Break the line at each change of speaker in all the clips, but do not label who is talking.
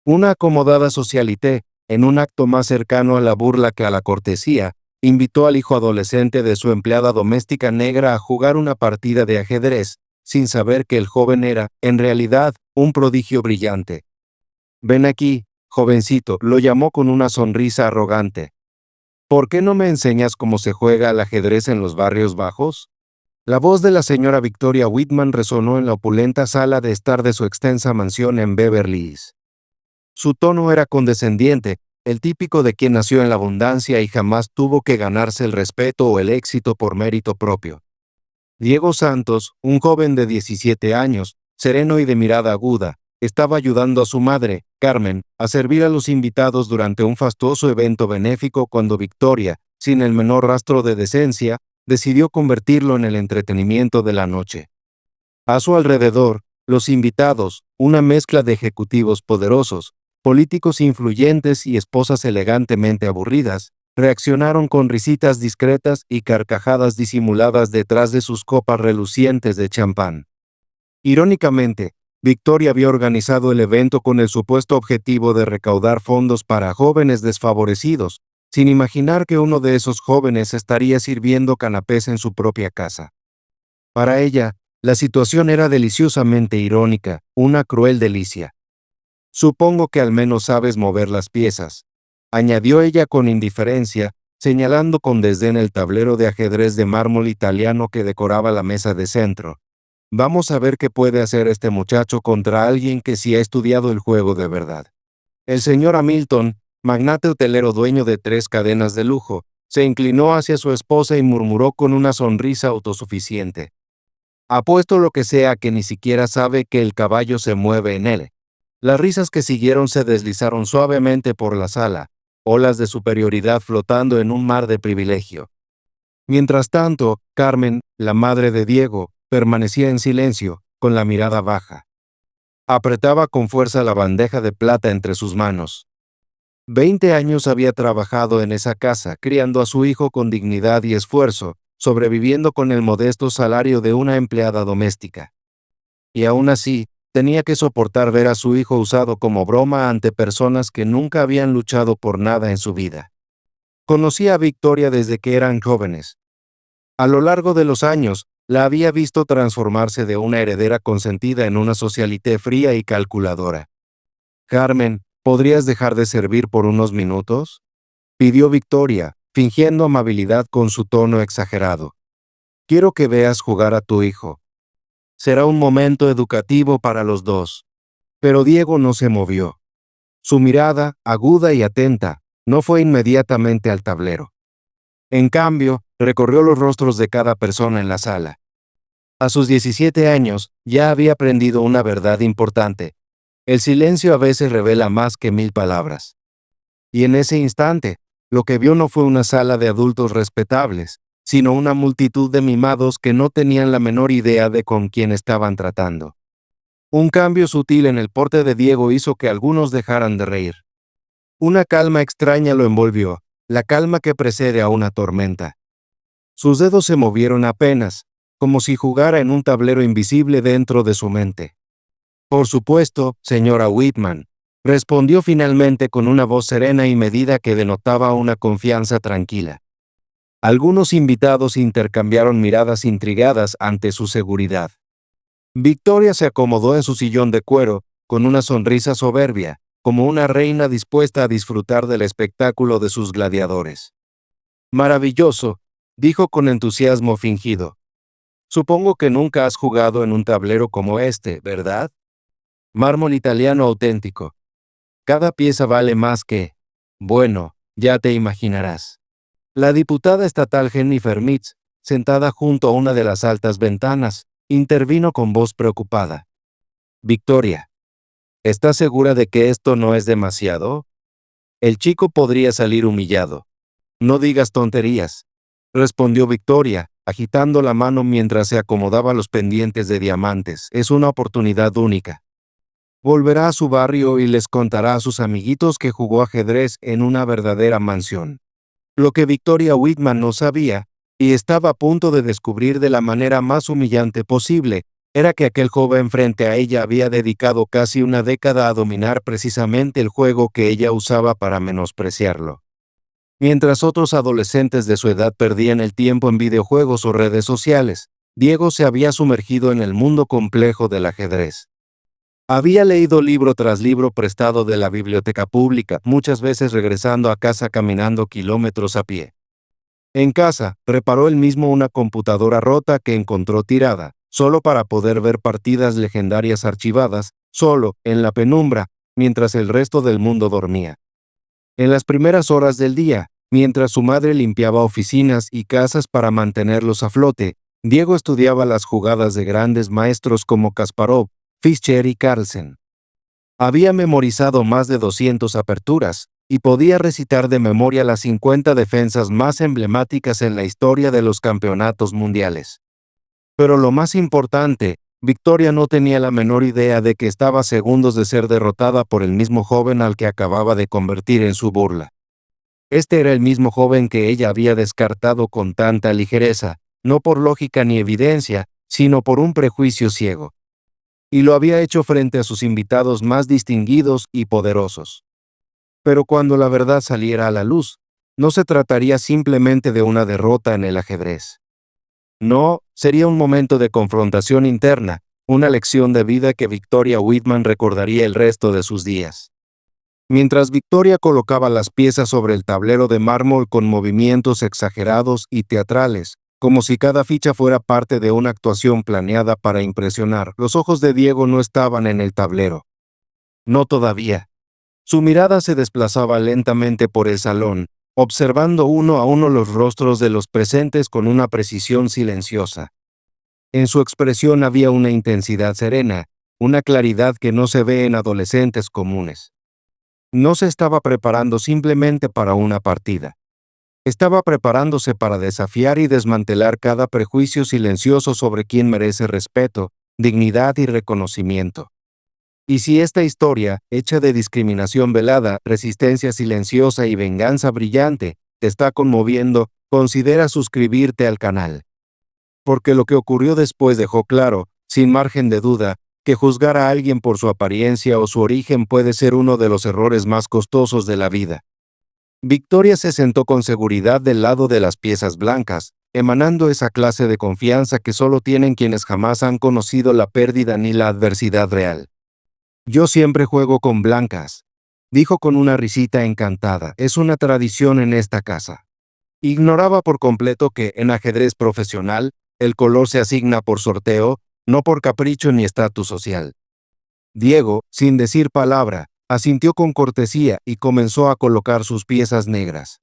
Una acomodada socialité, en un acto más cercano a la burla que a la cortesía, invitó al hijo adolescente de su empleada doméstica negra a jugar una partida de ajedrez, sin saber que el joven era, en realidad, un prodigio brillante. «Ven aquí, jovencito», lo llamó con una sonrisa arrogante. «¿Por qué no me enseñas cómo se juega al ajedrez en los barrios bajos?». La voz de la señora Victoria Whitman resonó en la opulenta sala de estar de su extensa mansión en Beverly Hills. Su tono era condescendiente, el típico de quien nació en la abundancia y jamás tuvo que ganarse el respeto o el éxito por mérito propio. Diego Santos, un joven de 17 años, sereno y de mirada aguda, estaba ayudando a su madre, Carmen, a servir a los invitados durante un fastuoso evento benéfico cuando Victoria, sin el menor rastro de decencia, decidió convertirlo en el entretenimiento de la noche. A su alrededor, los invitados, una mezcla de ejecutivos poderosos, políticos influyentes y esposas elegantemente aburridas, reaccionaron con risitas discretas y carcajadas disimuladas detrás de sus copas relucientes de champán. Irónicamente, Victoria había organizado el evento con el supuesto objetivo de recaudar fondos para jóvenes desfavorecidos, sin imaginar que uno de esos jóvenes estaría sirviendo canapés en su propia casa. Para ella, la situación era deliciosamente irónica, una cruel delicia. «Supongo que al menos sabes mover las piezas», añadió ella con indiferencia, señalando con desdén el tablero de ajedrez de mármol italiano que decoraba la mesa de centro. «Vamos a ver qué puede hacer este muchacho contra alguien que sí ha estudiado el juego de verdad». El señor Hamilton, magnate hotelero dueño de 3 cadenas de lujo, se inclinó hacia su esposa y murmuró con una sonrisa autosuficiente: «Apuesto lo que sea que ni siquiera sabe que el caballo se mueve en él». Las risas que siguieron se deslizaron suavemente por la sala, olas de superioridad flotando en un mar de privilegio. Mientras tanto, Carmen, la madre de Diego, permanecía en silencio, con la mirada baja. Apretaba con fuerza la bandeja de plata entre sus manos. 20 años había trabajado en esa casa, criando a su hijo con dignidad y esfuerzo, sobreviviendo con el modesto salario de una empleada doméstica. Y aún así, tenía que soportar ver a su hijo usado como broma ante personas que nunca habían luchado por nada en su vida. Conocía a Victoria desde que eran jóvenes. A lo largo de los años, la había visto transformarse de una heredera consentida en una socialité fría y calculadora. «Carmen, ¿podrías dejar de servir por unos minutos?», pidió Victoria, fingiendo amabilidad con su tono exagerado. «Quiero que veas jugar a tu hijo. Será un momento educativo para los dos». Pero Diego no se movió. Su mirada, aguda y atenta, no fue inmediatamente al tablero. En cambio, recorrió los rostros de cada persona en la sala. A sus 17 años, ya había aprendido una verdad importante: el silencio a veces revela más que 1000 palabras. Y en ese instante, lo que vio no fue una sala de adultos respetables, sino una multitud de mimados que no tenían la menor idea de con quién estaban tratando. Un cambio sutil en el porte de Diego hizo que algunos dejaran de reír. Una calma extraña lo envolvió, la calma que precede a una tormenta. Sus dedos se movieron apenas, como si jugara en un tablero invisible dentro de su mente. «Por supuesto, señora Whitman», respondió finalmente con una voz serena y medida que denotaba una confianza tranquila. Algunos invitados intercambiaron miradas intrigadas ante su seguridad. Victoria se acomodó en su sillón de cuero, con una sonrisa soberbia, como una reina dispuesta a disfrutar del espectáculo de sus gladiadores. «Maravilloso», dijo con entusiasmo fingido. «Supongo que nunca has jugado en un tablero como este, ¿verdad? Mármol italiano auténtico. Cada pieza vale más que... Bueno, ya te imaginarás». La diputada estatal Jennifer Mitz, sentada junto a una de las altas ventanas, intervino con voz preocupada. «Victoria, ¿estás segura de que esto no es demasiado? El chico podría salir humillado». «No digas tonterías», respondió Victoria, agitando la mano mientras se acomodaba los pendientes de diamantes. «Es una oportunidad única. Volverá a su barrio y les contará a sus amiguitos que jugó ajedrez en una verdadera mansión». Lo que Victoria Whitman no sabía, y estaba a punto de descubrir de la manera más humillante posible, era que aquel joven frente a ella había dedicado casi una década a dominar precisamente el juego que ella usaba para menospreciarlo. Mientras otros adolescentes de su edad perdían el tiempo en videojuegos o redes sociales, Diego se había sumergido en el mundo complejo del ajedrez. Había leído libro tras libro prestado de la biblioteca pública, muchas veces regresando a casa caminando kilómetros a pie. En casa, reparó él mismo una computadora rota que encontró tirada, solo para poder ver partidas legendarias archivadas, solo, en la penumbra, mientras el resto del mundo dormía. En las primeras horas del día, mientras su madre limpiaba oficinas y casas para mantenerlos a flote, Diego estudiaba las jugadas de grandes maestros como Kasparov, Fischer y Carlsen. Había memorizado más de 200 aperturas, y podía recitar de memoria las 50 defensas más emblemáticas en la historia de los campeonatos mundiales. Pero lo más importante, Victoria no tenía la menor idea de que estaba a segundos de ser derrotada por el mismo joven al que acababa de convertir en su burla. Este era el mismo joven que ella había descartado con tanta ligereza, no por lógica ni evidencia, sino por un prejuicio ciego. Y lo había hecho frente a sus invitados más distinguidos y poderosos. Pero cuando la verdad saliera a la luz, no se trataría simplemente de una derrota en el ajedrez. No, sería un momento de confrontación interna, una lección de vida que Victoria Whitman recordaría el resto de sus días. Mientras Victoria colocaba las piezas sobre el tablero de mármol con movimientos exagerados y teatrales, como si cada ficha fuera parte de una actuación planeada para impresionar, los ojos de Diego no estaban en el tablero. No todavía. Su mirada se desplazaba lentamente por el salón, observando uno a uno los rostros de los presentes con una precisión silenciosa. En su expresión había una intensidad serena, una claridad que no se ve en adolescentes comunes. No se estaba preparando simplemente para una partida. Estaba preparándose para desafiar y desmantelar cada prejuicio silencioso sobre quien merece respeto, dignidad y reconocimiento. Y si esta historia, hecha de discriminación velada, resistencia silenciosa y venganza brillante, te está conmoviendo, considera suscribirte al canal. Porque lo que ocurrió después dejó claro, sin margen de duda, que juzgar a alguien por su apariencia o su origen puede ser uno de los errores más costosos de la vida. Victoria se sentó con seguridad del lado de las piezas blancas, emanando esa clase de confianza que solo tienen quienes jamás han conocido la pérdida ni la adversidad real. Yo siempre juego con blancas, dijo con una risita encantada. Es una tradición en esta casa. Ignoraba por completo que, en ajedrez profesional, el color se asigna por sorteo, no por capricho ni estatus social. Diego, sin decir palabra, asintió con cortesía y comenzó a colocar sus piezas negras.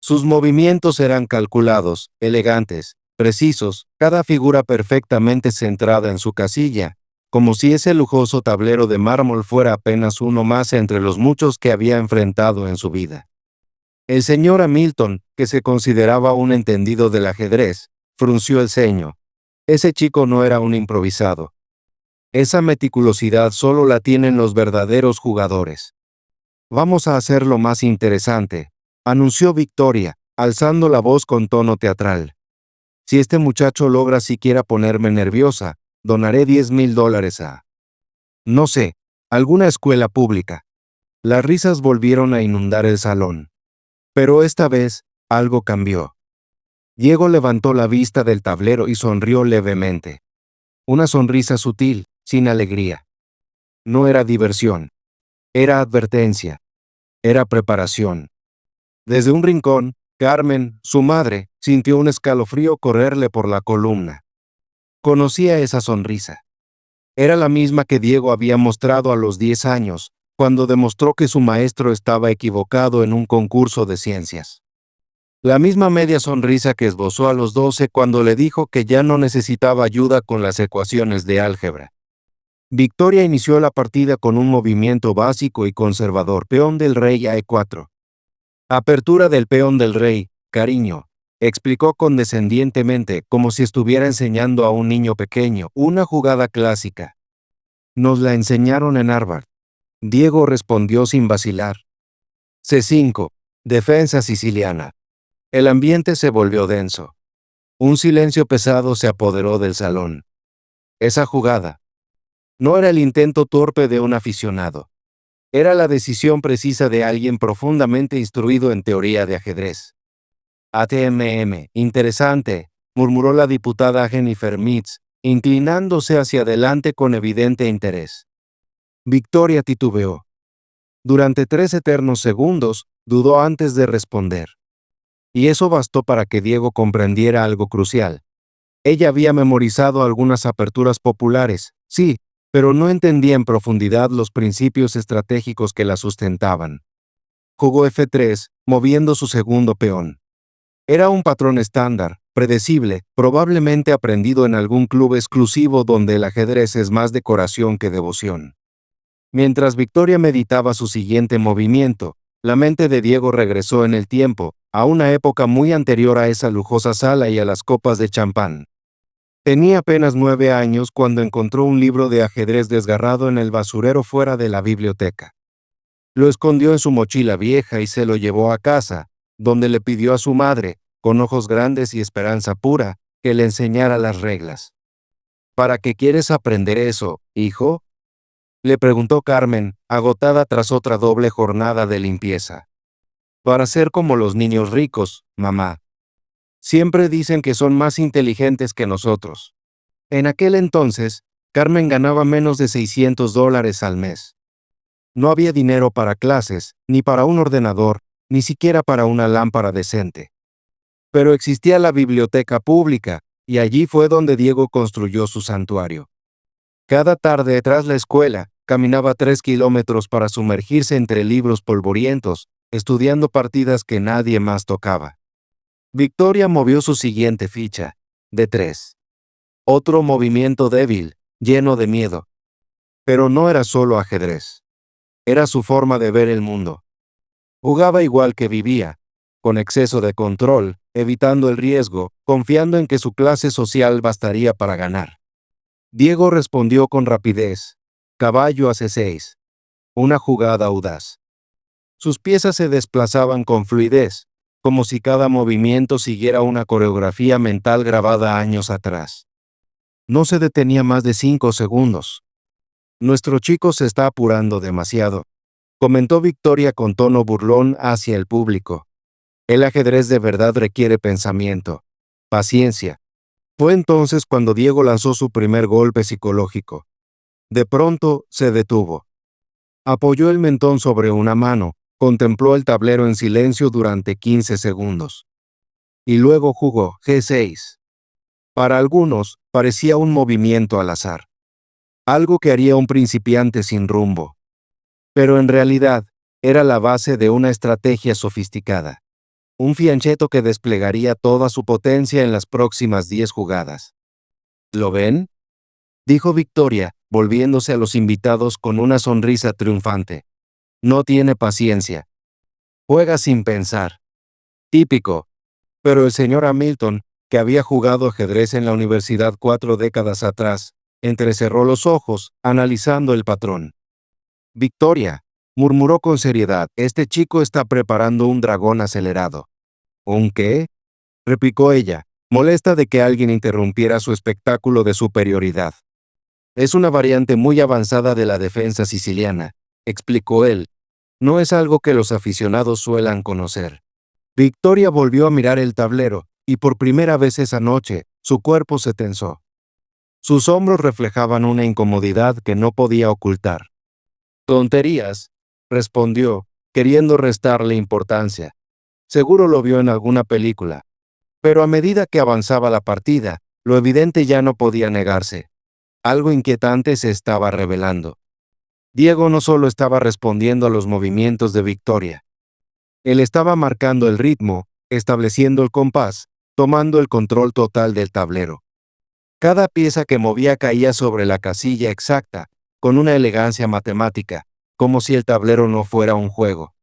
Sus movimientos eran calculados, elegantes, precisos, cada figura perfectamente centrada en su casilla, como si ese lujoso tablero de mármol fuera apenas uno más entre los muchos que había enfrentado en su vida. El señor Hamilton, que se consideraba un entendido del ajedrez, frunció el ceño. Ese chico no era un improvisado. Esa meticulosidad solo la tienen los verdaderos jugadores. Vamos a hacerlo más interesante, anunció Victoria, alzando la voz con tono teatral. Si este muchacho logra siquiera ponerme nerviosa, donaré $10,000 a, no sé, alguna escuela pública. Las risas volvieron a inundar el salón. Pero esta vez, algo cambió. Diego levantó la vista del tablero y sonrió levemente. Una sonrisa sutil, sin alegría. No era diversión. Era advertencia. Era preparación. Desde un rincón, Carmen, su madre, sintió un escalofrío correrle por la columna. Conocía esa sonrisa. Era la misma que Diego había mostrado a los 10 años, cuando demostró que su maestro estaba equivocado en un concurso de ciencias. La misma media sonrisa que esbozó a los 12 cuando le dijo que ya no necesitaba ayuda con las ecuaciones de álgebra. Victoria inició la partida con un movimiento básico y conservador: peón del rey a E4. Apertura del peón del rey, cariño, explicó condescendientemente, como si estuviera enseñando a un niño pequeño, una jugada clásica. Nos la enseñaron en Harvard. Diego respondió sin vacilar. C5, defensa siciliana. El ambiente se volvió denso. Un silencio pesado se apoderó del salón. Esa jugada no era el intento torpe de un aficionado. Era la decisión precisa de alguien profundamente instruido en teoría de ajedrez. Interesante, murmuró la diputada Jennifer Mitz, inclinándose hacia adelante con evidente interés. Victoria titubeó. Durante 3 eternos segundos, dudó antes de responder. Y eso bastó para que Diego comprendiera algo crucial. Ella había memorizado algunas aperturas populares, sí, pero no entendía en profundidad los principios estratégicos que la sustentaban. Jugó F3, moviendo su segundo peón. Era un patrón estándar, predecible, probablemente aprendido en algún club exclusivo donde el ajedrez es más decoración que devoción. Mientras Victoria meditaba su siguiente movimiento, la mente de Diego regresó en el tiempo, a una época muy anterior a esa lujosa sala y a las copas de champán. Tenía apenas 9 años cuando encontró un libro de ajedrez desgarrado en el basurero fuera de la biblioteca. Lo escondió en su mochila vieja y se lo llevó a casa, donde le pidió a su madre, con ojos grandes y esperanza pura, que le enseñara las reglas. ¿Para qué quieres aprender eso, hijo?, le preguntó Carmen, agotada tras otra doble jornada de limpieza. Para ser como los niños ricos, mamá. Siempre dicen que son más inteligentes que nosotros. En aquel entonces, Carmen ganaba menos de $600 al mes. No había dinero para clases, ni para un ordenador, ni siquiera para una lámpara decente. Pero existía la biblioteca pública, y allí fue donde Diego construyó su santuario. Cada tarde tras la escuela, caminaba 3 kilómetros para sumergirse entre libros polvorientos, estudiando partidas que nadie más tocaba. Victoria movió su siguiente ficha, D3. Otro movimiento débil, lleno de miedo. Pero no era solo ajedrez. Era su forma de ver el mundo. Jugaba igual que vivía, con exceso de control, evitando el riesgo, confiando en que su clase social bastaría para ganar. Diego respondió con rapidez. Caballo a C6. Una jugada audaz. Sus piezas se desplazaban con fluidez, como si cada movimiento siguiera una coreografía mental grabada años atrás. No se detenía más de 5 segundos. Nuestro chico se está apurando demasiado, comentó Victoria con tono burlón hacia el público. El ajedrez de verdad requiere pensamiento, paciencia. Fue entonces cuando Diego lanzó su primer golpe psicológico. De pronto, se detuvo. Apoyó el mentón sobre una mano, contempló el tablero en silencio durante 15 segundos. Y luego jugó G6. Para algunos, parecía un movimiento al azar. Algo que haría un principiante sin rumbo. Pero en realidad, era la base de una estrategia sofisticada. Un fianchetto que desplegaría toda su potencia en las próximas 10 jugadas. ¿Lo ven?, dijo Victoria, volviéndose a los invitados con una sonrisa triunfante. No tiene paciencia. Juega sin pensar. Típico. Pero el señor Hamilton, que había jugado ajedrez en la universidad 4 décadas atrás, entrecerró los ojos, analizando el patrón. Victoria, murmuró con seriedad, este chico está preparando un dragón acelerado. ¿Un qué?, replicó ella, molesta de que alguien interrumpiera su espectáculo de superioridad. Es una variante muy avanzada de la defensa siciliana, explicó él. No es algo que los aficionados suelan conocer. Victoria volvió a mirar el tablero, y por primera vez esa noche, su cuerpo se tensó. Sus hombros reflejaban una incomodidad que no podía ocultar. Tonterías, respondió, queriendo restarle importancia. Seguro lo vio en alguna película. Pero a medida que avanzaba la partida, lo evidente ya no podía negarse. Algo inquietante se estaba revelando. Diego no solo estaba respondiendo a los movimientos de Victoria. Él estaba marcando el ritmo, estableciendo el compás, tomando el control total del tablero. Cada pieza que movía caía sobre la casilla exacta, con una elegancia matemática, como si el tablero no fuera un juego,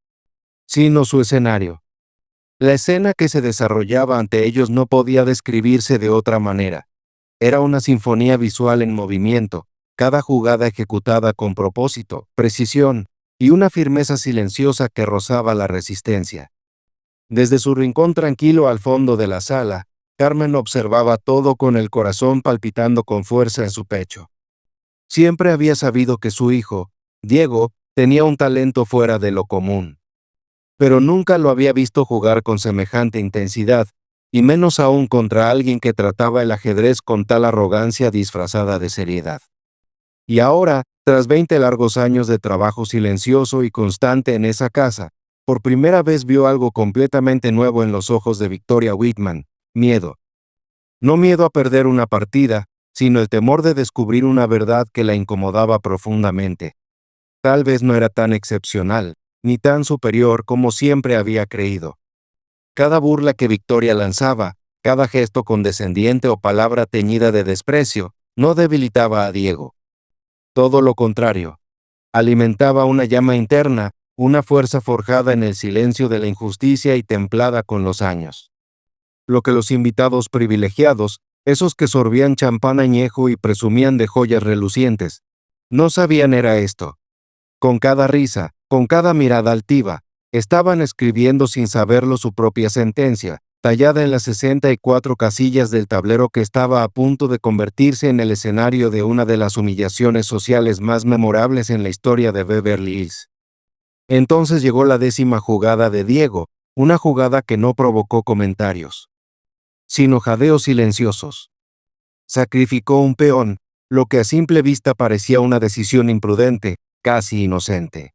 sino su escenario. La escena que se desarrollaba ante ellos no podía describirse de otra manera. Era una sinfonía visual en movimiento, cada jugada ejecutada con propósito, precisión y una firmeza silenciosa que rozaba la resistencia. Desde su rincón tranquilo al fondo de la sala, Carmen observaba todo con el corazón palpitando con fuerza en su pecho. Siempre había sabido que su hijo, Diego, tenía un talento fuera de lo común. Pero nunca lo había visto jugar con semejante intensidad, y menos aún contra alguien que trataba el ajedrez con tal arrogancia disfrazada de seriedad. Y ahora, tras 20 largos años de trabajo silencioso y constante en esa casa, por primera vez vio algo completamente nuevo en los ojos de Victoria Whitman: miedo. No miedo a perder una partida, sino el temor de descubrir una verdad que la incomodaba profundamente. Tal vez no era tan excepcional, ni tan superior como siempre había creído. Cada burla que Victoria lanzaba, cada gesto condescendiente o palabra teñida de desprecio, no debilitaba a Diego. Todo lo contrario. Alimentaba una llama interna, una fuerza forjada en el silencio de la injusticia y templada con los años. Lo que los invitados privilegiados, esos que sorbían champán añejo y presumían de joyas relucientes, no sabían era esto. Con cada risa, con cada mirada altiva, estaban escribiendo sin saberlo su propia sentencia, tallada en las 64 casillas del tablero que estaba a punto de convertirse en el escenario de una de las humillaciones sociales más memorables en la historia de Beverly Hills. Entonces llegó la 10ª jugada de Diego, una jugada que no provocó comentarios, sino jadeos silenciosos. Sacrificó un peón, lo que a simple vista parecía una decisión imprudente, casi inocente.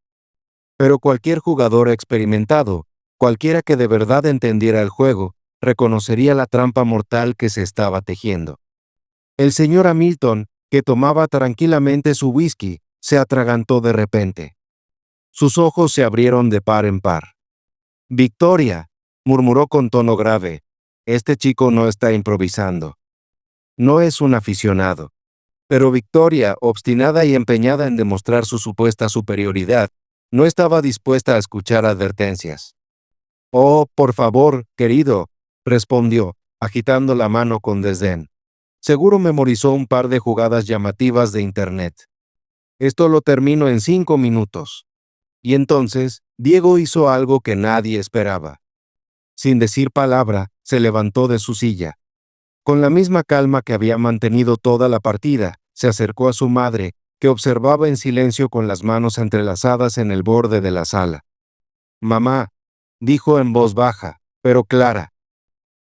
Pero cualquier jugador experimentado, cualquiera que de verdad entendiera el juego, reconocería la trampa mortal que se estaba tejiendo. El señor Hamilton, que tomaba tranquilamente su whisky, se atragantó de repente. Sus ojos se abrieron de par en par. «Victoria», murmuró con tono grave, «este chico no está improvisando. No es un aficionado». Pero Victoria, obstinada y empeñada en demostrar su supuesta superioridad, no estaba dispuesta a escuchar advertencias. «Oh, por favor, querido», respondió, agitando la mano con desdén. «Seguro memorizó un par de jugadas llamativas de Internet. Esto lo termino en 5 minutos». Y entonces, Diego hizo algo que nadie esperaba. Sin decir palabra, se levantó de su silla. Con la misma calma que había mantenido toda la partida, se acercó a su madre, que observaba en silencio con las manos entrelazadas en el borde de la sala. «Mamá», dijo en voz baja, pero clara.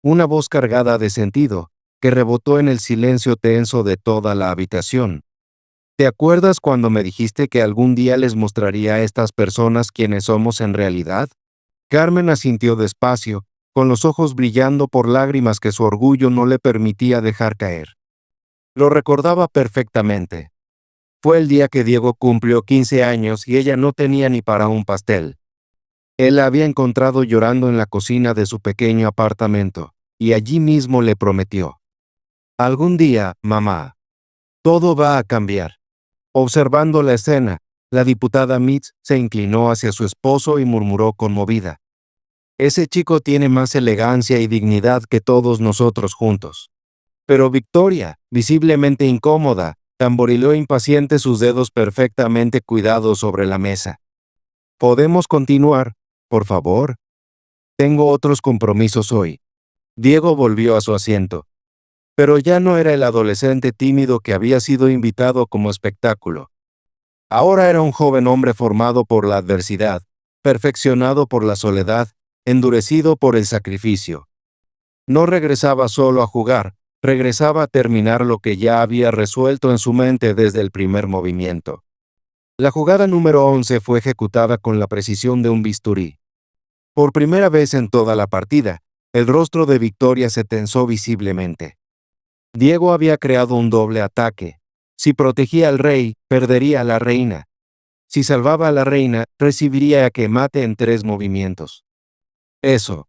Una voz cargada de sentido, que rebotó en el silencio tenso de toda la habitación. «¿Te acuerdas cuando me dijiste que algún día les mostraría a estas personas quiénes somos en realidad?» Carmen asintió despacio, con los ojos brillando por lágrimas que su orgullo no le permitía dejar caer. Lo recordaba perfectamente. Fue el día que Diego cumplió 15 años y ella no tenía ni para un pastel. Él la había encontrado llorando en la cocina de su pequeño apartamento, y allí mismo le prometió: «Algún día, mamá, todo va a cambiar». Observando la escena, la diputada Mitz se inclinó hacia su esposo y murmuró conmovida: «Ese chico tiene más elegancia y dignidad que todos nosotros juntos». Pero Victoria, visiblemente incómoda, tamborileó impaciente sus dedos perfectamente cuidados sobre la mesa. «¿Podemos continuar, por favor? Tengo otros compromisos hoy». Diego volvió a su asiento. Pero ya no era el adolescente tímido que había sido invitado como espectáculo. Ahora era un joven hombre formado por la adversidad, perfeccionado por la soledad, endurecido por el sacrificio. No regresaba solo a jugar, regresaba a terminar lo que ya había resuelto en su mente desde el primer movimiento. La jugada número 11 fue ejecutada con la precisión de un bisturí. Por primera vez en toda la partida, el rostro de Victoria se tensó visiblemente. Diego había creado un doble ataque. Si protegía al rey, perdería a la reina. Si salvaba a la reina, recibiría a que mate en 3 movimientos. Eso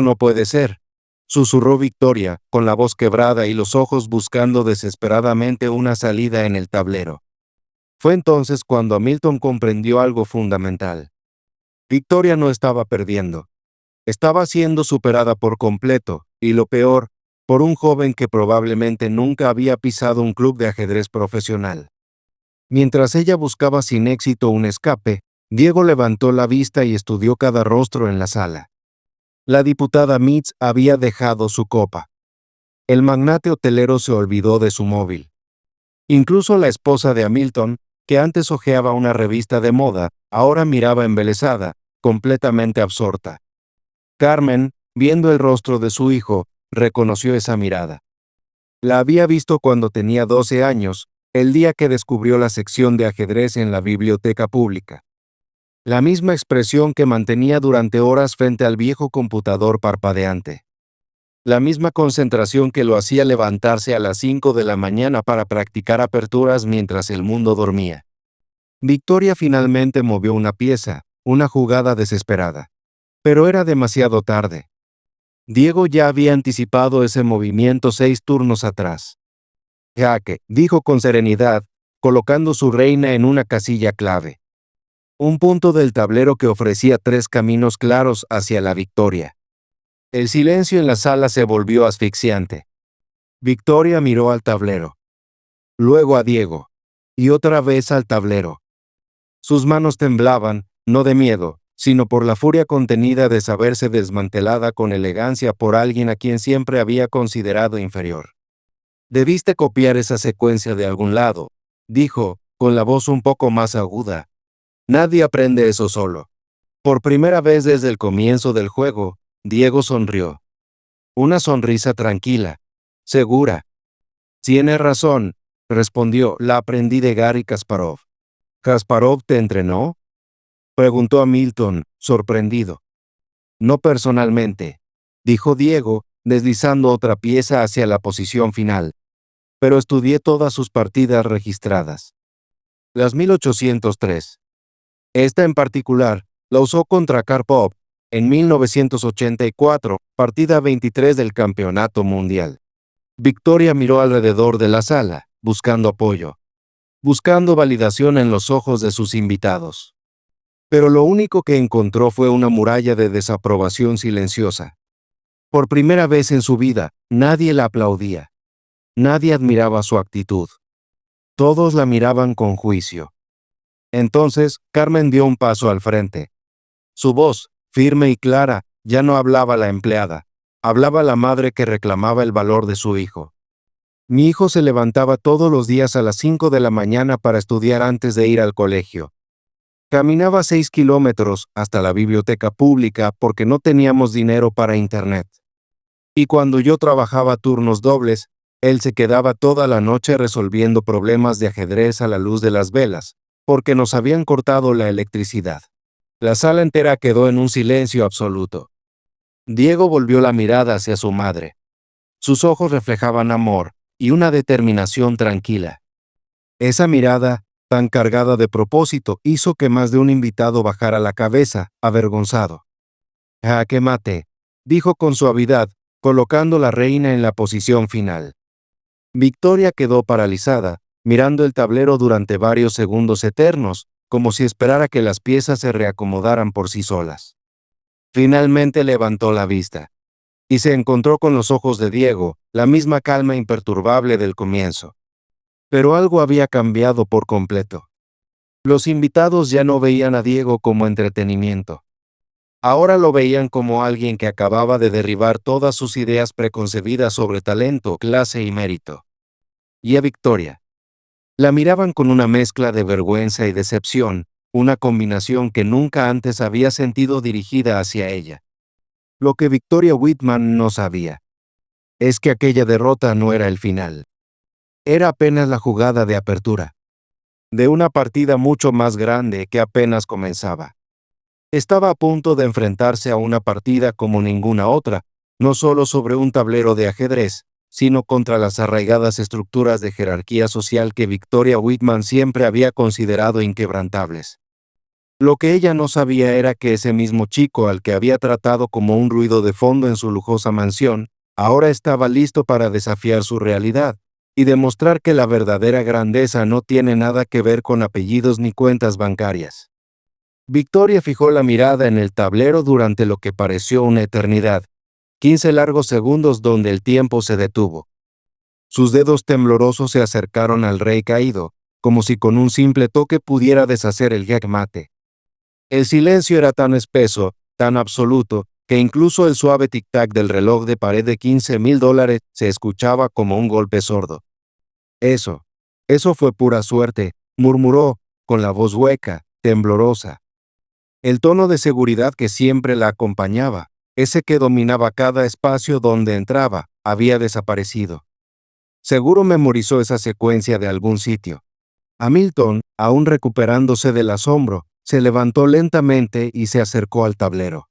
no puede ser», susurró Victoria, con la voz quebrada y los ojos buscando desesperadamente una salida en el tablero. Fue entonces cuando Hamilton comprendió algo fundamental. Victoria no estaba perdiendo. Estaba siendo superada por completo, y lo peor, por un joven que probablemente nunca había pisado un club de ajedrez profesional. Mientras ella buscaba sin éxito un escape, Diego levantó la vista y estudió cada rostro en la sala. La diputada Mitz había dejado su copa. El magnate hotelero se olvidó de su móvil. Incluso la esposa de Hamilton, que antes hojeaba una revista de moda, ahora miraba embelesada, completamente absorta. Carmen, viendo el rostro de su hijo, reconoció esa mirada. La había visto cuando tenía 12 años, el día que descubrió la sección de ajedrez en la biblioteca pública. La misma expresión que mantenía durante horas frente al viejo computador parpadeante. La misma concentración que lo hacía levantarse a las 5 de la mañana para practicar aperturas mientras el mundo dormía. Victoria finalmente movió una pieza, una jugada desesperada. Pero era demasiado tarde. Diego ya había anticipado ese movimiento 6 turnos atrás. Jaque, dijo con serenidad, colocando su reina en una casilla clave. Un punto del tablero que ofrecía 3 caminos claros hacia la victoria. El silencio en la sala se volvió asfixiante. Victoria miró al tablero. Luego a Diego. Y otra vez al tablero. Sus manos temblaban, no de miedo, sino por la furia contenida de saberse desmantelada con elegancia por alguien a quien siempre había considerado inferior. «Debiste copiar esa secuencia de algún lado», dijo, con la voz un poco más aguda. «Nadie aprende eso solo». Por primera vez desde el comienzo del juego, Diego sonrió. Una sonrisa tranquila, segura. «Tienes razón», respondió, «la aprendí de Garry Kasparov». «¿Kasparov te entrenó?», preguntó Hamilton, sorprendido. «No personalmente», dijo Diego, deslizando otra pieza hacia la posición final. «Pero estudié todas sus partidas registradas. Las 1803. Esta en particular, la usó contra Karpov, en 1984, partida 23 del Campeonato Mundial». Victoria miró alrededor de la sala, buscando apoyo. Buscando validación en los ojos de sus invitados. Pero lo único que encontró fue una muralla de desaprobación silenciosa. Por primera vez en su vida, nadie la aplaudía. Nadie admiraba su actitud. Todos la miraban con juicio. Entonces, Carmen dio un paso al frente. Su voz, firme y clara, ya no hablaba la empleada. Hablaba la madre que reclamaba el valor de su hijo. «Mi hijo se levantaba todos los días a las 5 de la mañana para estudiar antes de ir al colegio. Caminaba 6 kilómetros hasta la biblioteca pública porque no teníamos dinero para internet. Y cuando yo trabajaba turnos dobles, él se quedaba toda la noche resolviendo problemas de ajedrez a la luz de las velas, porque nos habían cortado la electricidad». La sala entera quedó en un silencio absoluto. Diego volvió la mirada hacia su madre. Sus ojos reflejaban amor y una determinación tranquila. Esa mirada, tan cargada de propósito, hizo que más de un invitado bajara la cabeza, avergonzado. «Jaque mate», dijo con suavidad, colocando la reina en la posición final. Victoria quedó paralizada, mirando el tablero durante varios segundos eternos, como si esperara que las piezas se reacomodaran por sí solas. Finalmente levantó la vista. Y se encontró con los ojos de Diego, la misma calma imperturbable del comienzo. Pero algo había cambiado por completo. Los invitados ya no veían a Diego como entretenimiento. Ahora lo veían como alguien que acababa de derribar todas sus ideas preconcebidas sobre talento, clase y mérito. Y a Victoria. La miraban con una mezcla de vergüenza y decepción, una combinación que nunca antes había sentido dirigida hacia ella. Lo que Victoria Whitman no sabía es que aquella derrota no era el final. Era apenas la jugada de apertura de una partida mucho más grande que apenas comenzaba. Estaba a punto de enfrentarse a una partida como ninguna otra, no solo sobre un tablero de ajedrez, sino contra las arraigadas estructuras de jerarquía social que Victoria Whitman siempre había considerado inquebrantables. Lo que ella no sabía era que ese mismo chico al que había tratado como un ruido de fondo en su lujosa mansión, ahora estaba listo para desafiar su realidad y demostrar que la verdadera grandeza no tiene nada que ver con apellidos ni cuentas bancarias. Victoria fijó la mirada en el tablero durante lo que pareció una eternidad, 15 largos segundos donde el tiempo se detuvo. Sus dedos temblorosos se acercaron al rey caído, como si con un simple toque pudiera deshacer el jaque mate. El silencio era tan espeso, tan absoluto, que incluso el suave tic-tac del reloj de pared de $15,000 se escuchaba como un golpe sordo. Eso fue pura suerte, murmuró, con la voz hueca, temblorosa. El tono de seguridad que siempre la acompañaba, ese que dominaba cada espacio donde entraba, había desaparecido. Seguro memorizó esa secuencia de algún sitio. Hamilton, aún recuperándose del asombro, se levantó lentamente y se acercó al tablero.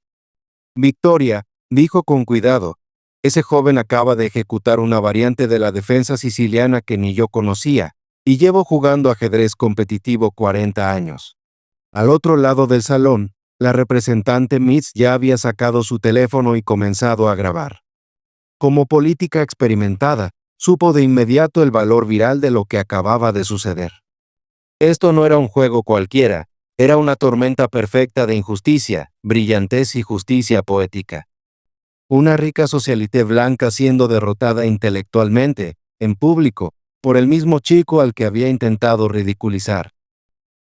Victoria, dijo con cuidado, ese joven acaba de ejecutar una variante de la defensa siciliana que ni yo conocía, y llevo jugando ajedrez competitivo 40 años. Al otro lado del salón, la representante Mitz ya había sacado su teléfono y comenzado a grabar. Como política experimentada, supo de inmediato el valor viral de lo que acababa de suceder. Esto no era un juego cualquiera, era una tormenta perfecta de injusticia, brillantez y justicia poética. Una rica socialité blanca siendo derrotada intelectualmente, en público, por el mismo chico al que había intentado ridiculizar.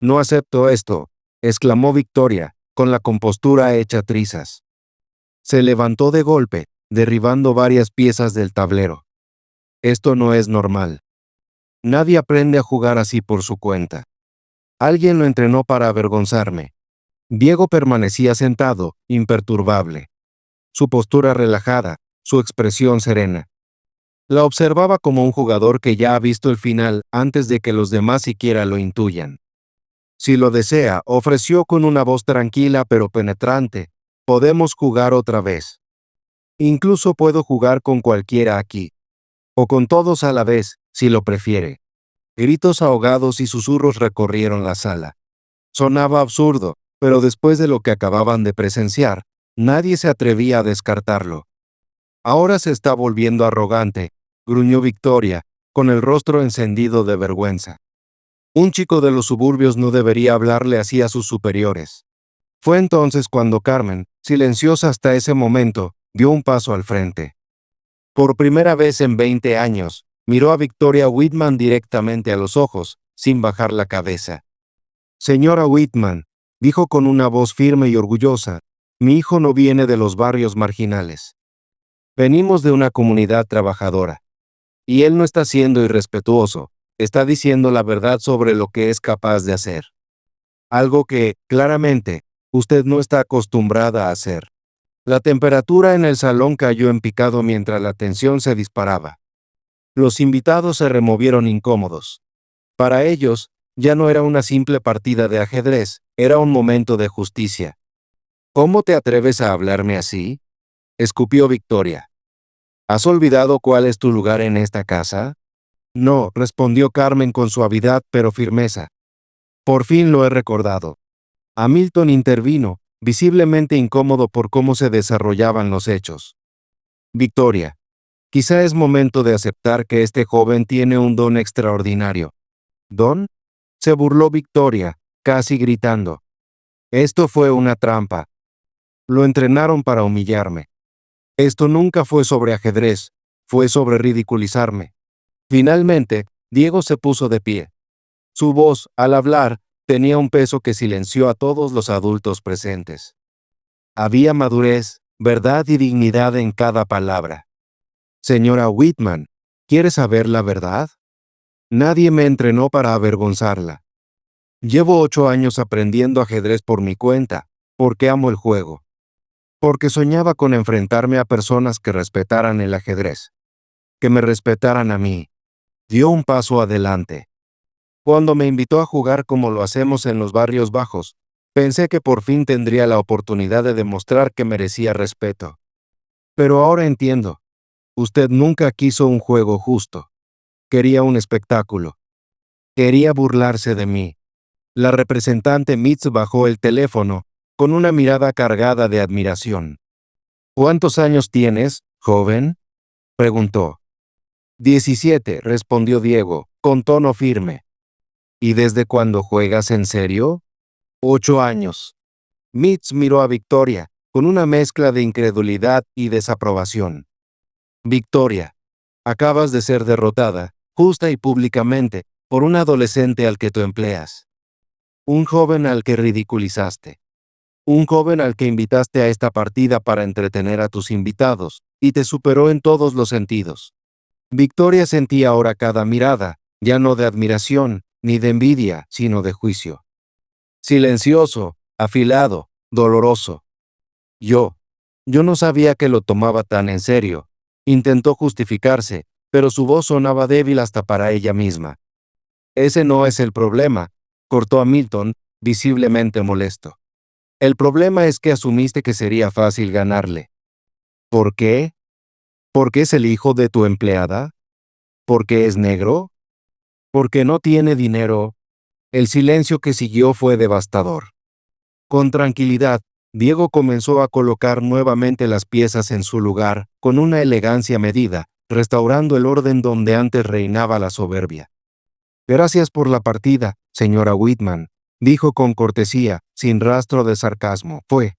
«No acepto esto», exclamó Victoria, con la compostura hecha trizas. Se levantó de golpe, derribando varias piezas del tablero. «Esto no es normal. Nadie aprende a jugar así por su cuenta. Alguien lo entrenó para avergonzarme». Diego permanecía sentado, imperturbable. Su postura relajada, su expresión serena. La observaba como un jugador que ya ha visto el final antes de que los demás siquiera lo intuyan. «Si lo desea», ofreció con una voz tranquila pero penetrante, «podemos jugar otra vez. Incluso puedo jugar con cualquiera aquí. O con todos a la vez, si lo prefiere». Gritos ahogados y susurros recorrieron la sala. Sonaba absurdo, pero después de lo que acababan de presenciar, nadie se atrevía a descartarlo. «Ahora se está volviendo arrogante», gruñó Victoria, con el rostro encendido de vergüenza. Un chico de los suburbios no debería hablarle así a sus superiores. Fue entonces cuando Carmen, silenciosa hasta ese momento, dio un paso al frente. Por primera vez en 20 años, miró a Victoria Whitman directamente a los ojos, sin bajar la cabeza. «Señora Whitman», dijo con una voz firme y orgullosa, «mi hijo no viene de los barrios marginales. Venimos de una comunidad trabajadora. Y él no está siendo irrespetuoso, está diciendo la verdad sobre lo que es capaz de hacer. Algo que, claramente, usted no está acostumbrada a hacer». La temperatura en el salón cayó en picado mientras la tensión se disparaba. Los invitados se removieron incómodos. Para ellos, ya no era una simple partida de ajedrez, era un momento de justicia. «¿Cómo te atreves a hablarme así?», escupió Victoria. «¿Has olvidado cuál es tu lugar en esta casa?». «No», respondió Carmen con suavidad pero firmeza. «Por fin lo he recordado». Hamilton intervino, visiblemente incómodo por cómo se desarrollaban los hechos. «Victoria, quizá es momento de aceptar que este joven tiene un don extraordinario». «¿Don?», se burló Victoria, casi gritando. «Esto fue una trampa. Lo entrenaron para humillarme. Esto nunca fue sobre ajedrez, fue sobre ridiculizarme». Finalmente, Diego se puso de pie. Su voz, al hablar, tenía un peso que silenció a todos los adultos presentes. Había madurez, verdad y dignidad en cada palabra. «Señora Whitman, ¿quiere saber la verdad? Nadie me entrenó para avergonzarla. Llevo 8 años aprendiendo ajedrez por mi cuenta, porque amo el juego. Porque soñaba con enfrentarme a personas que respetaran el ajedrez. Que me respetaran a mí». Dio un paso adelante. «Cuando me invitó a jugar como lo hacemos en los barrios bajos, pensé que por fin tendría la oportunidad de demostrar que merecía respeto. Pero ahora entiendo. Usted nunca quiso un juego justo. Quería un espectáculo. Quería burlarse de mí». La representante Mitz bajó el teléfono, con una mirada cargada de admiración. «¿Cuántos años tienes, joven?», preguntó. 17, respondió Diego, con tono firme. «¿Y desde cuándo juegas en serio?». 8 años. Mitz miró a Victoria, con una mezcla de incredulidad y desaprobación. «Victoria, acabas de ser derrotada, justa y públicamente, por un adolescente al que tú empleas. Un joven al que ridiculizaste. un joven al que invitaste a esta partida para entretener a tus invitados, y te superó en todos los sentidos. Victoria sentía ahora cada mirada, ya no de admiración, ni de envidia, sino de juicio. Silencioso, afilado, doloroso. Yo no sabía que lo tomaba tan en serio. Intentó justificarse, pero su voz sonaba débil hasta para ella misma. Ese no es el problema, cortó a Milton, visiblemente molesto. El problema es que asumiste que sería fácil ganarle. ¿Por qué? ¿Porque es el hijo de tu empleada? ¿Porque es negro? ¿Porque no tiene dinero? El silencio que siguió fue devastador. Con tranquilidad, Diego comenzó a colocar nuevamente las piezas en su lugar, con una elegancia medida, restaurando el orden donde antes reinaba la soberbia. Gracias por la partida, señora Whitman, dijo con cortesía, sin rastro de sarcasmo. Fue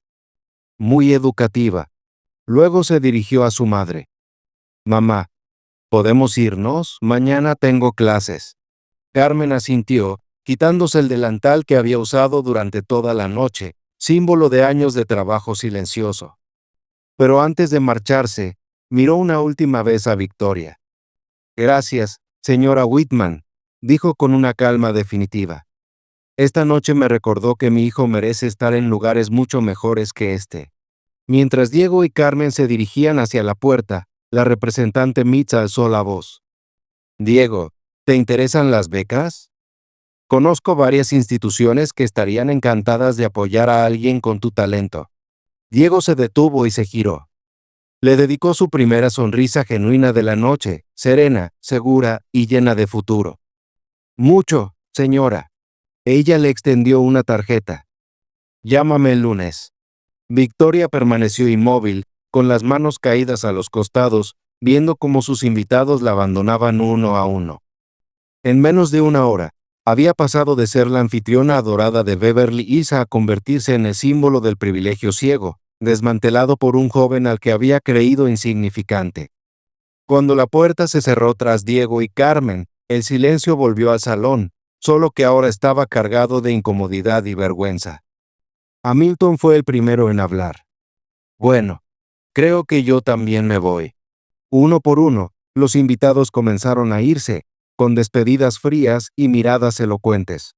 muy educativa. Luego se dirigió a su madre. Mamá, ¿podemos irnos? Mañana tengo clases. Carmen asintió, quitándose el delantal que había usado durante toda la noche, símbolo de años de trabajo silencioso. Pero antes de marcharse, miró una última vez a Victoria. Gracias, señora Whitman, dijo con una calma definitiva. Esta noche me recordó que mi hijo merece estar en lugares mucho mejores que este. Mientras Diego y Carmen se dirigían hacia la puerta, la representante Mitz alzó la voz. Diego, ¿te interesan las becas? Conozco varias instituciones que estarían encantadas de apoyar a alguien con tu talento. Diego se detuvo y se giró. Le dedicó su primera sonrisa genuina de la noche, serena, segura y llena de futuro. Mucho, señora. Ella le extendió una tarjeta. Llámame el lunes. Victoria permaneció inmóvil, con las manos caídas a los costados, viendo cómo sus invitados la abandonaban uno a uno. En menos de una hora, había pasado de ser la anfitriona adorada de Beverly Hills a convertirse en el símbolo del privilegio ciego, desmantelado por un joven al que había creído insignificante. Cuando la puerta se cerró tras Diego y Carmen, el silencio volvió al salón, solo que ahora estaba cargado de incomodidad y vergüenza. Hamilton fue el primero en hablar. Bueno, creo que yo también me voy. Uno por uno, los invitados comenzaron a irse, con despedidas frías y miradas elocuentes.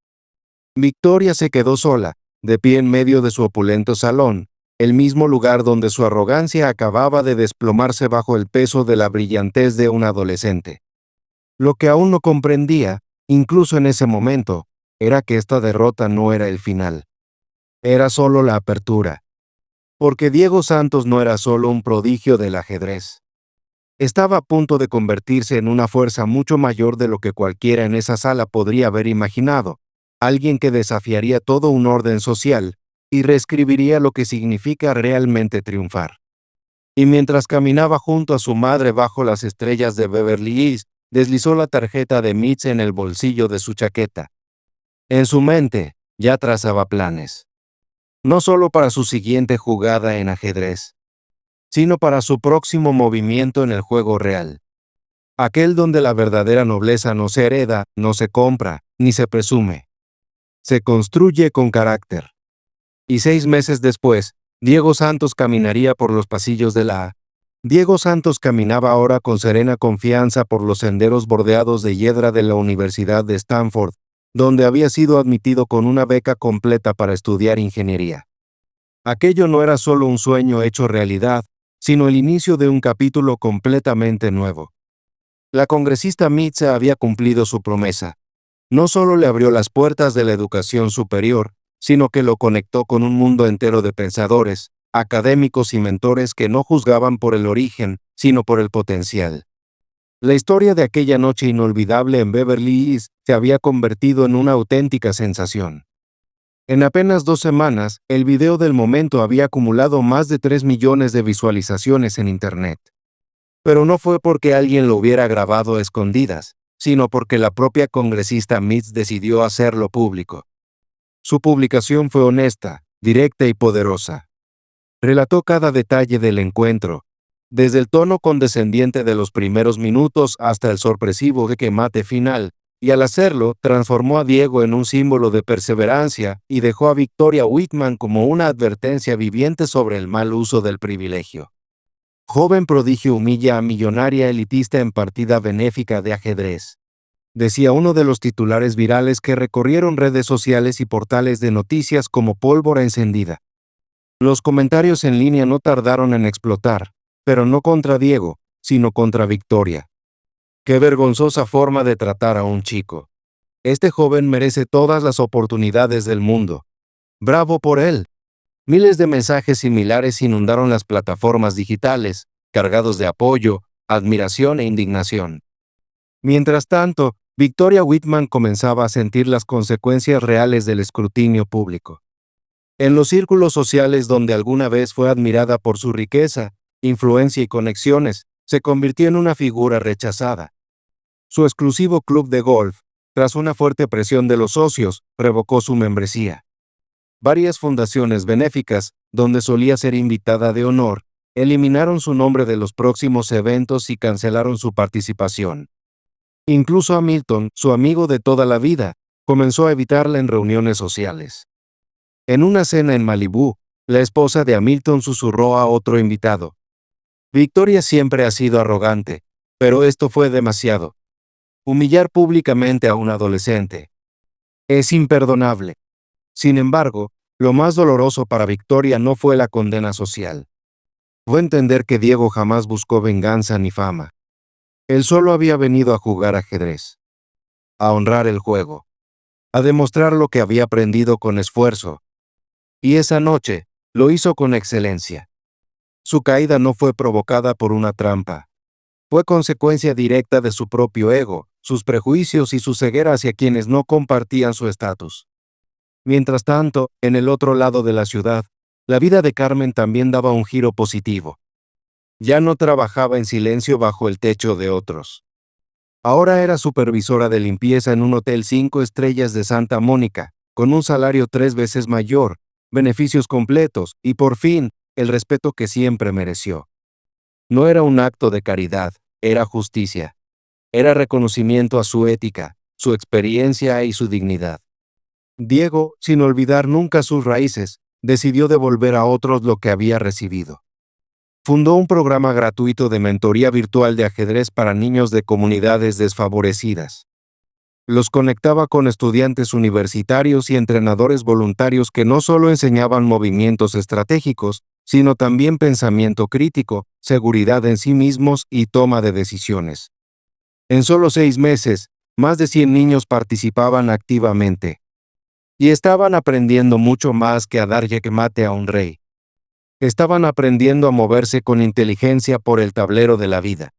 Victoria se quedó sola, de pie en medio de su opulento salón, el mismo lugar donde su arrogancia acababa de desplomarse bajo el peso de la brillantez de un adolescente. Lo que aún no comprendía, incluso en ese momento, era que esta derrota no era el final. Era solo la apertura. Porque Diego Santos no era solo un prodigio del ajedrez. Estaba a punto de convertirse en una fuerza mucho mayor de lo que cualquiera en esa sala podría haber imaginado, alguien que desafiaría todo un orden social y reescribiría lo que significa realmente triunfar. Y mientras caminaba junto a su madre bajo las estrellas de Beverly Hills, deslizó la tarjeta de Mitz en el bolsillo de su chaqueta. En su mente, ya trazaba planes. No solo para su siguiente jugada en ajedrez, sino para su próximo movimiento en el juego real. Aquel donde la verdadera nobleza no se hereda, no se compra, ni se presume. Se construye con carácter. Y 6 meses después, Diego Santos caminaría por los pasillos de la A. Diego Santos caminaba ahora con serena confianza por los senderos bordeados de hiedra de la Universidad de Stanford, donde había sido admitido con una beca completa para estudiar ingeniería. Aquello no era solo un sueño hecho realidad, sino el inicio de un capítulo completamente nuevo. La congresista Mitz había cumplido su promesa. No solo le abrió las puertas de la educación superior, sino que lo conectó con un mundo entero de pensadores, académicos y mentores que no juzgaban por el origen, sino por el potencial. La historia de aquella noche inolvidable en Beverly Hills se había convertido en una auténtica sensación. En apenas 2 semanas, el video del momento había acumulado más de 3 millones de visualizaciones en Internet. Pero no fue porque alguien lo hubiera grabado a escondidas, sino porque la propia congresista Mitz decidió hacerlo público. Su publicación fue honesta, directa y poderosa. Relató cada detalle del encuentro, desde el tono condescendiente de los primeros minutos hasta el sorpresivo jaque mate final, Y al hacerlo, transformó a Diego en un símbolo de perseverancia y dejó a Victoria Whitman como una advertencia viviente sobre el mal uso del privilegio. Joven prodigio humilla a millonaria elitista en partida benéfica de ajedrez, decía uno de los titulares virales que recorrieron redes sociales y portales de noticias como pólvora encendida. Los comentarios en línea no tardaron en explotar, pero no contra Diego, sino contra Victoria. Qué vergonzosa forma de tratar a un chico. Este joven merece todas las oportunidades del mundo. ¡Bravo por él! Miles de mensajes similares inundaron las plataformas digitales, cargados de apoyo, admiración e indignación. Mientras tanto, Victoria Whitman comenzaba a sentir las consecuencias reales del escrutinio público. En los círculos sociales donde alguna vez fue admirada por su riqueza, influencia y conexiones, se convirtió en una figura rechazada. Su exclusivo club de golf, tras una fuerte presión de los socios, revocó su membresía. Varias fundaciones benéficas, donde solía ser invitada de honor, eliminaron su nombre de los próximos eventos y cancelaron su participación. Incluso Hamilton, su amigo de toda la vida, comenzó a evitarla en reuniones sociales. En una cena en Malibú, la esposa de Hamilton susurró a otro invitado: Victoria siempre ha sido arrogante, pero esto fue demasiado. Humillar públicamente a un adolescente es imperdonable. Sin embargo, lo más doloroso para Victoria no fue la condena social. Fue entender que Diego jamás buscó venganza ni fama. Él solo había venido a jugar ajedrez, a honrar el juego, a demostrar lo que había aprendido con esfuerzo. Y esa noche, lo hizo con excelencia. Su caída no fue provocada por una trampa. Fue consecuencia directa de su propio ego, sus prejuicios y su ceguera hacia quienes no compartían su estatus. Mientras tanto, en el otro lado de la ciudad, la vida de Carmen también daba un giro positivo. Ya no trabajaba en silencio bajo el techo de otros. Ahora era supervisora de limpieza en un hotel 5 estrellas de Santa Mónica, con un salario 3 veces mayor, beneficios completos y, por fin, el respeto que siempre mereció. No era un acto de caridad, era justicia. Era reconocimiento a su ética, su experiencia y su dignidad. Diego, sin olvidar nunca sus raíces, decidió devolver a otros lo que había recibido. Fundó un programa gratuito de mentoría virtual de ajedrez para niños de comunidades desfavorecidas. Los conectaba con estudiantes universitarios y entrenadores voluntarios que no solo enseñaban movimientos estratégicos, sino también pensamiento crítico, seguridad en sí mismos y toma de decisiones. En solo 6 meses, más de 100 niños participaban activamente. Y estaban aprendiendo mucho más que a dar jaque-mate a un rey. Estaban aprendiendo a moverse con inteligencia por el tablero de la vida.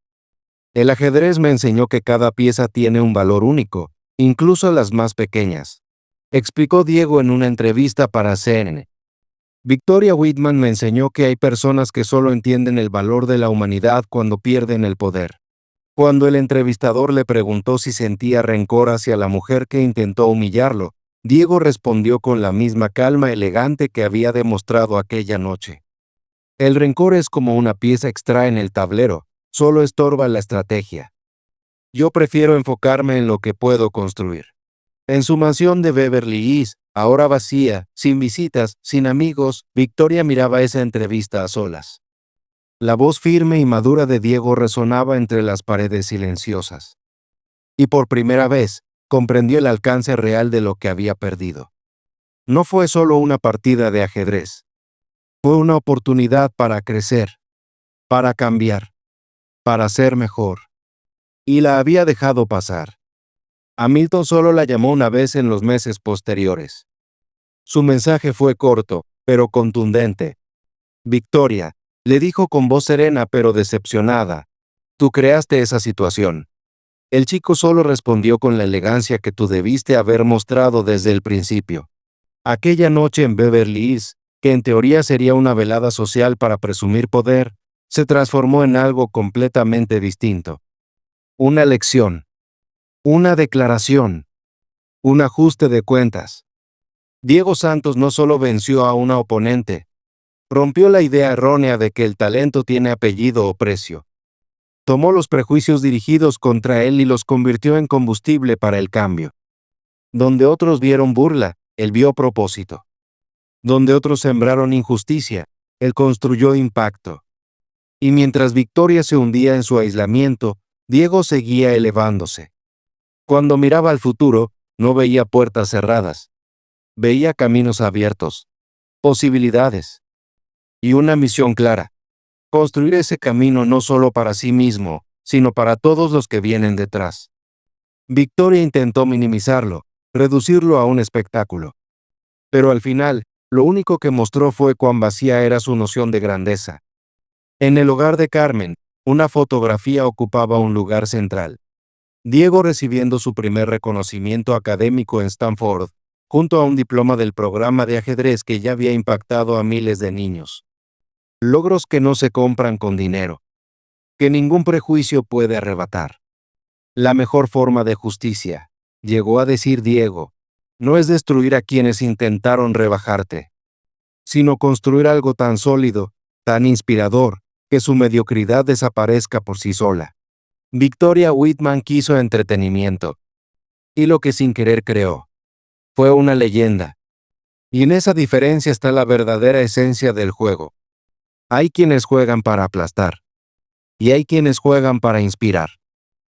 El ajedrez me enseñó que cada pieza tiene un valor único, incluso las más pequeñas, explicó Diego en una entrevista para CNN. Victoria Whitman me enseñó que hay personas que solo entienden el valor de la humanidad cuando pierden el poder. Cuando el entrevistador le preguntó si sentía rencor hacia la mujer que intentó humillarlo, Diego respondió con la misma calma elegante que había demostrado aquella noche. El rencor es como una pieza extra en el tablero, solo estorba la estrategia. Yo prefiero enfocarme en lo que puedo construir. En su mansión de Beverly Hills, ahora vacía, sin visitas, sin amigos, Victoria miraba esa entrevista a solas. La voz firme y madura de Diego resonaba entre las paredes silenciosas. Y por primera vez, comprendió el alcance real de lo que había perdido. No fue solo una partida de ajedrez. Fue una oportunidad para crecer, para cambiar, para ser mejor. Y la había dejado pasar. Hamilton solo la llamó una vez en los meses posteriores. Su mensaje fue corto, pero contundente. Victoria, le dijo con voz serena pero decepcionada, tú creaste esa situación. El chico solo respondió con la elegancia que tú debiste haber mostrado desde el principio. Aquella noche en Beverly Hills, que en teoría sería una velada social para presumir poder, se transformó en algo completamente distinto. Una lección. Una declaración. Un ajuste de cuentas. Diego Santos no solo venció a una oponente, rompió la idea errónea de que el talento tiene apellido o precio. Tomó los prejuicios dirigidos contra él y los convirtió en combustible para el cambio. Donde otros vieron burla, él vio propósito. Donde otros sembraron injusticia, él construyó impacto. Y mientras Victoria se hundía en su aislamiento, Diego seguía elevándose. Cuando miraba al futuro, no veía puertas cerradas. Veía caminos abiertos, posibilidades y una misión clara. Construir ese camino no solo para sí mismo, sino para todos los que vienen detrás. Victoria intentó minimizarlo, reducirlo a un espectáculo. Pero al final, lo único que mostró fue cuán vacía era su noción de grandeza. En el hogar de Carmen, una fotografía ocupaba un lugar central. Diego recibiendo su primer reconocimiento académico en Stanford, junto a un diploma del programa de ajedrez que ya había impactado a miles de niños. Logros que no se compran con dinero, que ningún prejuicio puede arrebatar. La mejor forma de justicia, llegó a decir Diego, no es destruir a quienes intentaron rebajarte, sino construir algo tan sólido, tan inspirador, que su mediocridad desaparezca por sí sola. Victoria Whitman quiso entretenimiento, y lo que sin querer creó, fue una leyenda. Y en esa diferencia está la verdadera esencia del juego. Hay quienes juegan para aplastar, y hay quienes juegan para inspirar.